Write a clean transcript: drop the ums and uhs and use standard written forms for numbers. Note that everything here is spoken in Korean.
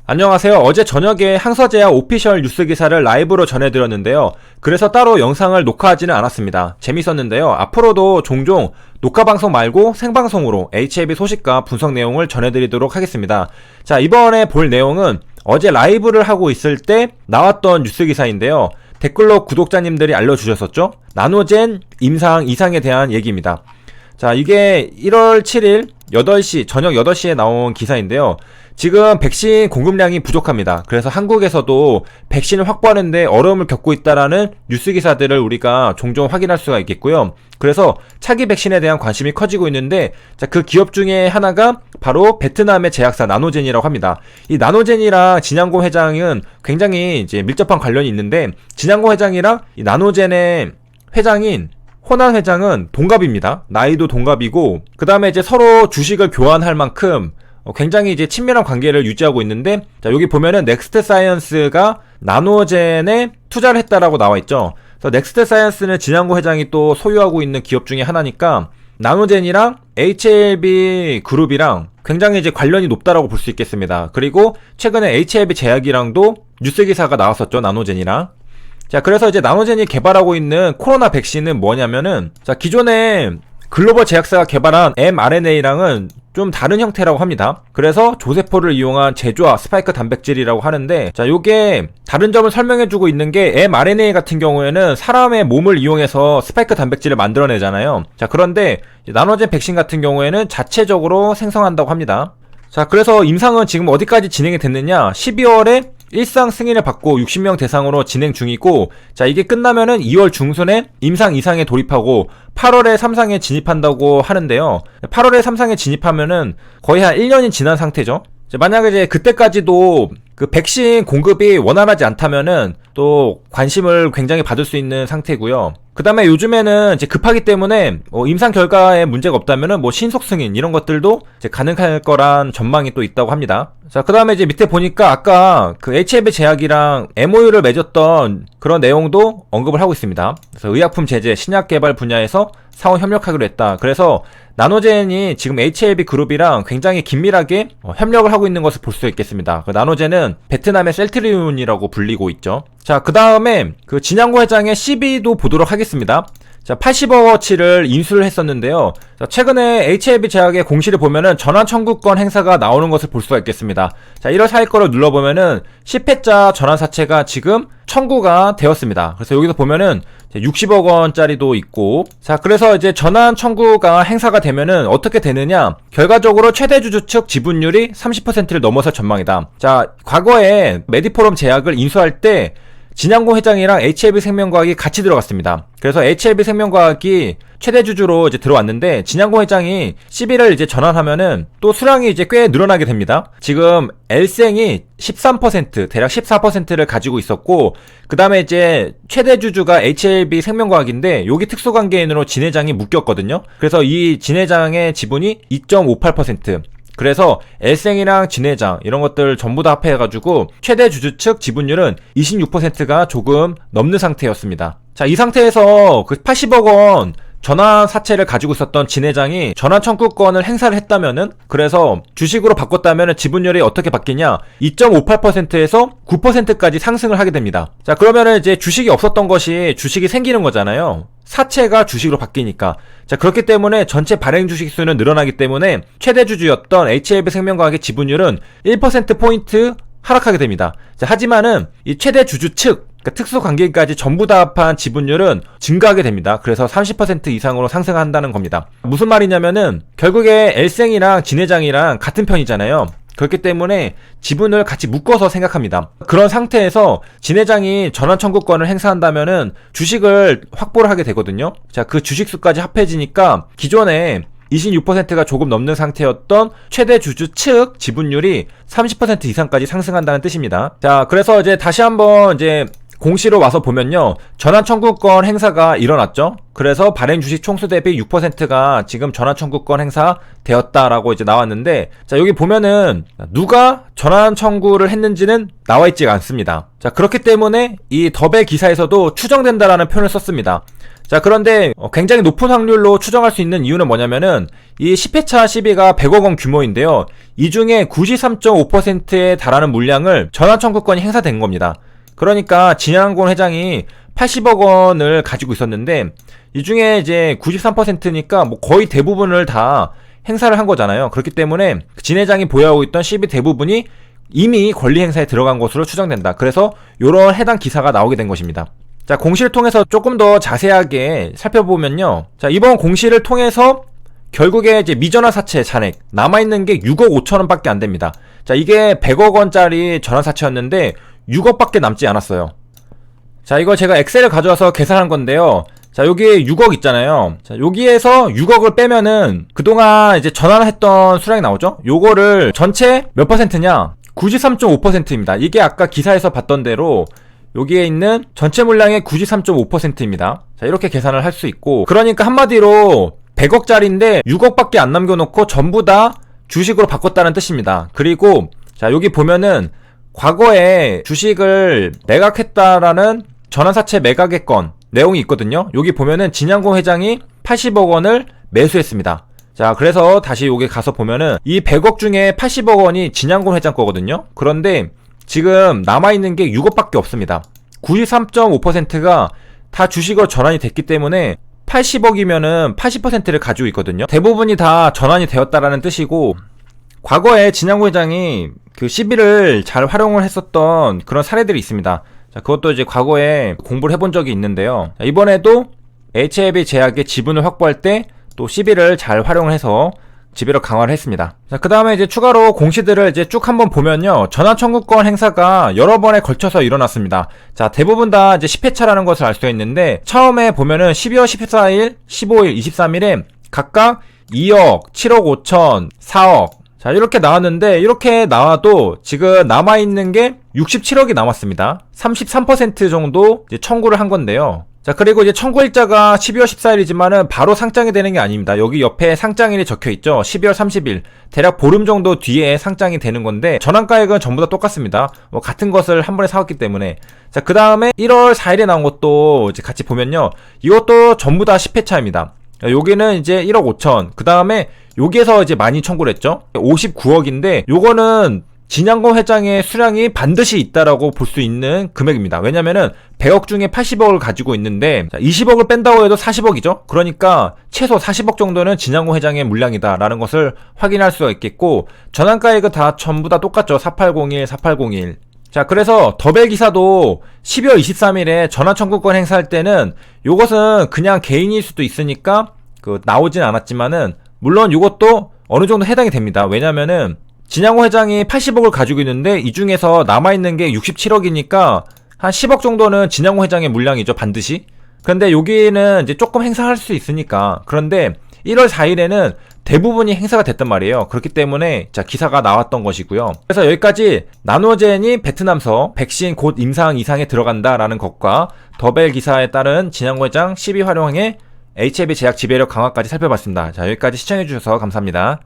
안녕하세요. 어제 저녁에 항서제약 오피셜 뉴스 기사를 라이브로 전해드렸는데요. 그래서 따로 영상을 녹화하지는 않았습니다. 재밌었는데요. 앞으로도 종종 녹화방송 말고 생방송으로 HLB 소식과 분석 내용을 전해드리도록 하겠습니다. 자, 이번에 볼 내용은 어제 라이브를 하고 있을 때 나왔던 뉴스 기사인데요. 댓글로 구독자님들이 알려주셨었죠? 나노젠 임상 이상에 대한 얘기입니다. 자, 이게 1월 7일 8시, 저녁 8시에 나온 기사인데요. 지금 백신 공급량이 부족합니다. 그래서 한국에서도 백신을 확보하는데 어려움을 겪고 있다라는 뉴스 기사들을 우리가 종종 확인할 수가 있겠고요. 그래서 차기 백신에 대한 관심이 커지고 있는데, 자, 그 기업 중에 하나가 바로 베트남의 제약사 나노젠이라고 합니다. 이 나노젠이랑 진양고 회장은 굉장히 이제 밀접한 관련이 있는데, 진양고 회장이랑 이 나노젠의 회장인 호난 회장은 동갑입니다. 나이도 동갑이고, 그 다음에 이제 서로 주식을 교환할 만큼 굉장히 이제 친밀한 관계를 유지하고 있는데, 자, 여기 보면은 넥스트 사이언스가 나노젠에 투자를 했다라고 나와 있죠. 그래서 넥스트 사이언스는 진양고 회장이 또 소유하고 있는 기업 중에 하나니까 나노젠이랑 HLB 그룹이랑 굉장히 이제 관련이 높다라고 볼 수 있겠습니다. 그리고 최근에 HLB 제약이랑도 뉴스 기사가 나왔었죠, 나노젠이랑. 자, 그래서 이제 나노젠이 개발하고 있는 코로나 백신은 뭐냐면은, 자, 기존에 글로벌 제약사가 개발한 mRNA랑은 좀 다른 형태라고 합니다. 그래서 조세포를 이용한 제조화 스파이크 단백질이라고 하는데, 자, 요게 다른 점을 설명해주고 있는 게 mRNA 같은 경우에는 사람의 몸을 이용해서 스파이크 단백질을 만들어내잖아요. 자, 그런데 나노젠 백신 같은 경우에는 자체적으로 생성한다고 합니다. 자, 그래서 임상은 지금 어디까지 진행이 됐느냐, 12월에 일상 승인을 받고 60명 대상으로 진행 중이고, 자, 이게 끝나면은 2월 중순에 임상 2상에 돌입하고 8월에 3상에 진입한다고 하는데요. 8월에 3상에 진입하면은 거의 한 1년이 지난 상태죠. 만약에 이제 그때까지도 그 백신 공급이 원활하지 않다면은 또 관심을 굉장히 받을 수 있는 상태고요. 그 다음에 요즘에는 이제 급하기 때문에 임상 결과에 문제가 없다면은 신속 승인 이런 것들도 이제 가능할 거란 전망이 또 있다고 합니다. 자, 그 다음에 이제 밑에 보니까 아까 그 HLB 제약이랑 MOU를 맺었던 그런 내용도 언급을 하고 있습니다. 그래서 의약품 제재, 신약 개발 분야에서 상호 협력하기로 했다. 그래서 나노젠이 지금 HLB 그룹이랑 굉장히 긴밀하게 협력을 하고 있는 것을 볼 수 있겠습니다. 그 나노젠은 베트남의 셀트리온이라고 불리고 있죠. 자, 그 다음에 그 진양고 회장의 CV도 보도록 하겠습니다. 자, 80억어치를 인수를 했었는데요. 자, 최근에 HLB 제약의 공시를 보면은 전환 청구권 행사가 나오는 것을 볼 수가 있겠습니다. 자, 1월 4일 거를 눌러보면은 10회자 전환 사채가 지금 청구가 되었습니다. 그래서 여기서 보면은 60억 원짜리도 있고, 자, 그래서 이제 전환 청구가 행사가 되면은 어떻게 되느냐, 결과적으로 최대 주주 측 지분율이 30%를 넘어설 전망이다. 자, 과거에 메디포럼 제약을 인수할 때 진양고 회장이랑 HLB 생명과학이 같이 들어갔습니다. 그래서 HLB 생명과학이 최대 주주로 이제 들어왔는데, 진양고 회장이 11을 이제 전환하면은 또 수량이 이제 꽤 늘어나게 됩니다. 지금 L생이 13%, 대략 14%를 가지고 있었고, 그 다음에 이제 최대 주주가 HLB 생명과학인데, 여기 특수관계인으로 진 회장이 묶였거든요. 그래서 이 진 회장의 지분이 2.58%. 그래서 L생이랑 진 회장 이런 것들 전부 다 합해가지고 최대 주주 측 지분율은 26%가 조금 넘는 상태였습니다. 자, 이 상태에서 그 80억 원 전환 사채를 가지고 있었던 진 회장이 전환 청구권을 행사를 했다면은, 그래서 주식으로 바꿨다면은 지분율이 어떻게 바뀌냐, 2.58%에서 9%까지 상승을 하게 됩니다. 자, 그러면은 이제 주식이 없었던 것이 주식이 생기는 거잖아요. 사채가 주식으로 바뀌니까. 자, 그렇기 때문에 전체 발행 주식 수는 늘어나기 때문에 최대 주주였던 HLB 생명과학의 지분율은 1%포인트 하락하게 됩니다. 자, 하지만은 이 최대 주주 측, 그러니까 특수관계인까지 전부 다 합한 지분율은 증가하게 됩니다. 그래서 30% 이상으로 상승한다는 겁니다. 무슨 말이냐면은 결국에 L생이랑 진 회장이랑 같은 편이잖아요. 그렇기 때문에 지분을 같이 묶어서 생각합니다. 그런 상태에서 진 회장이 전환 청구권을 행사한다면은 주식을 확보를 하게 되거든요. 자, 그 주식 수까지 합해지니까 기존에 26%가 조금 넘는 상태였던 최대 주주 측 지분율이 30% 이상까지 상승한다는 뜻입니다. 자, 그래서 이제 다시 한번 이제 공시로 와서 보면요, 전환 청구권 행사가 일어났죠. 그래서 발행 주식 총수 대비 6%가 지금 전환 청구권 행사 되었다라고 이제 나왔는데, 자, 여기 보면은 누가 전환 청구를 했는지는 나와 있지가 않습니다. 자, 그렇기 때문에 이 더베 기사에서도 추정된다라는 표현을 썼습니다. 자, 그런데 굉장히 높은 확률로 추정할 수 있는 이유는 뭐냐면은 이 10회차 시비가 100억 원 규모인데요. 이 중에 93.5%에 달하는 물량을 전환 청구권이 행사된 겁니다. 그러니까 진양공 회장이 80억 원을 가지고 있었는데 이 중에 이제 93%니까 뭐 거의 대부분을 다 행사를 한 거잖아요. 그렇기 때문에 진 회장이 보유하고 있던 시비 대부분이 이미 권리 행사에 들어간 것으로 추정된다. 그래서 이런 해당 기사가 나오게 된 것입니다. 자, 공시를 통해서 조금 더 자세하게 살펴보면요. 자, 이번 공시를 통해서 결국에 이제 미전환 사채 잔액 남아있는 게 6억 5천원 밖에 안 됩니다. 자, 이게 100억 원짜리 전환 사채였는데 6억 밖에 남지 않았어요. 자, 이거 제가 엑셀을 가져와서 계산한 건데요. 자, 여기 6억 있잖아요. 자, 여기에서 6억을 빼면은 그동안 이제 전환했던 수량이 나오죠? 요거를 전체 몇 퍼센트냐? 93.5%입니다. 이게 아까 기사에서 봤던 대로 여기에 있는 전체 물량의 93.5%입니다. 자, 이렇게 계산을 할 수 있고, 그러니까 한마디로 100억짜리인데 6억밖에 안 남겨놓고 전부 다 주식으로 바꿨다는 뜻입니다. 그리고 자, 여기 보면은 과거에 주식을 매각했다라는 전환사채 매각의 건 내용이 있거든요. 여기 보면은 진양공 회장이 80억 원을 매수했습니다. 자, 그래서 다시 여기 가서 보면은 이 100억 중에 80억 원이 진양공 회장 거거든요. 그런데 지금 남아있는 게 6억밖에 없습니다. 93.5%가 다 주식으로 전환이 됐기 때문에 80억이면은 80%를 가지고 있거든요. 대부분이 다 전환이 되었다라는 뜻이고, 과거에 진양구 회장이 그 시비를 잘 활용을 했었던 그런 사례들이 있습니다. 자, 그것도 이제 과거에 공부를 해본 적이 있는데요. 자, 이번에도 HLB 제약의 지분을 확보할 때 또 시비를 잘 활용을 해서 지배력 강화를 했습니다. 자, 그 다음에 이제 추가로 공시들을 이제 쭉 한번 보면요. 전환 청구권 행사가 여러 번에 걸쳐서 일어났습니다. 자, 대부분 다 이제 10회차라는 것을 알 수가 있는데, 처음에 보면은 12월 14일, 15일, 23일에 각각 2억, 7억 5천, 4억. 자, 이렇게 나왔는데, 이렇게 나와도 지금 남아있는 게 67억이 남았습니다. 33% 정도 이제 청구를 한 건데요. 자, 그리고 이제 청구일자가 12월 14일이지만은 바로 상장이 되는 게 아닙니다. 여기 옆에 상장일이 적혀 있죠. 12월 30일. 대략 보름 정도 뒤에 상장이 되는 건데, 전환가액은 전부 다 똑같습니다. 뭐 같은 것을 한 번에 사왔기 때문에. 자, 그 다음에 1월 4일에 나온 것도 이제 같이 보면요. 이것도 전부 다 10회차입니다. 여기는 이제 1억 5천. 그 다음에 여기에서 이제 많이 청구를 했죠. 59억인데, 요거는 진양공 회장의 수량이 반드시 있다라고 볼 수 있는 금액입니다. 왜냐면은 100억 중에 80억을 가지고 있는데 20억을 뺀다고 해도 40억이죠. 그러니까 최소 40억 정도는 진양공 회장의 물량이다라는 것을 확인할 수가 있겠고, 전환가액은 다 전부 다 똑같죠. 4801, 4801. 자, 그래서 더벨 기사도 12월 23일에 전환 청구권 행사할 때는 요것은 그냥 개인일 수도 있으니까 나오진 않았지만은, 물론 요것도 어느 정도 해당이 됩니다. 왜냐면은 진양호 회장이 80억을 가지고 있는데 이 중에서 남아있는 게 67억이니까 한 10억 정도는 진양호 회장의 물량이죠, 반드시. 그런데 여기는 이제 조금 행사할 수 있으니까. 그런데 1월 4일에는 대부분이 행사가 됐단 말이에요. 그렇기 때문에 자, 기사가 나왔던 것이고요. 그래서 여기까지 나노젠이 베트남서 백신 곧 임상 이상에 들어간다라는 것과 더벨 기사에 따른 진양호 회장 12 활용의 HLB 제약 지배력 강화까지 살펴봤습니다. 자, 여기까지 시청해주셔서 감사합니다.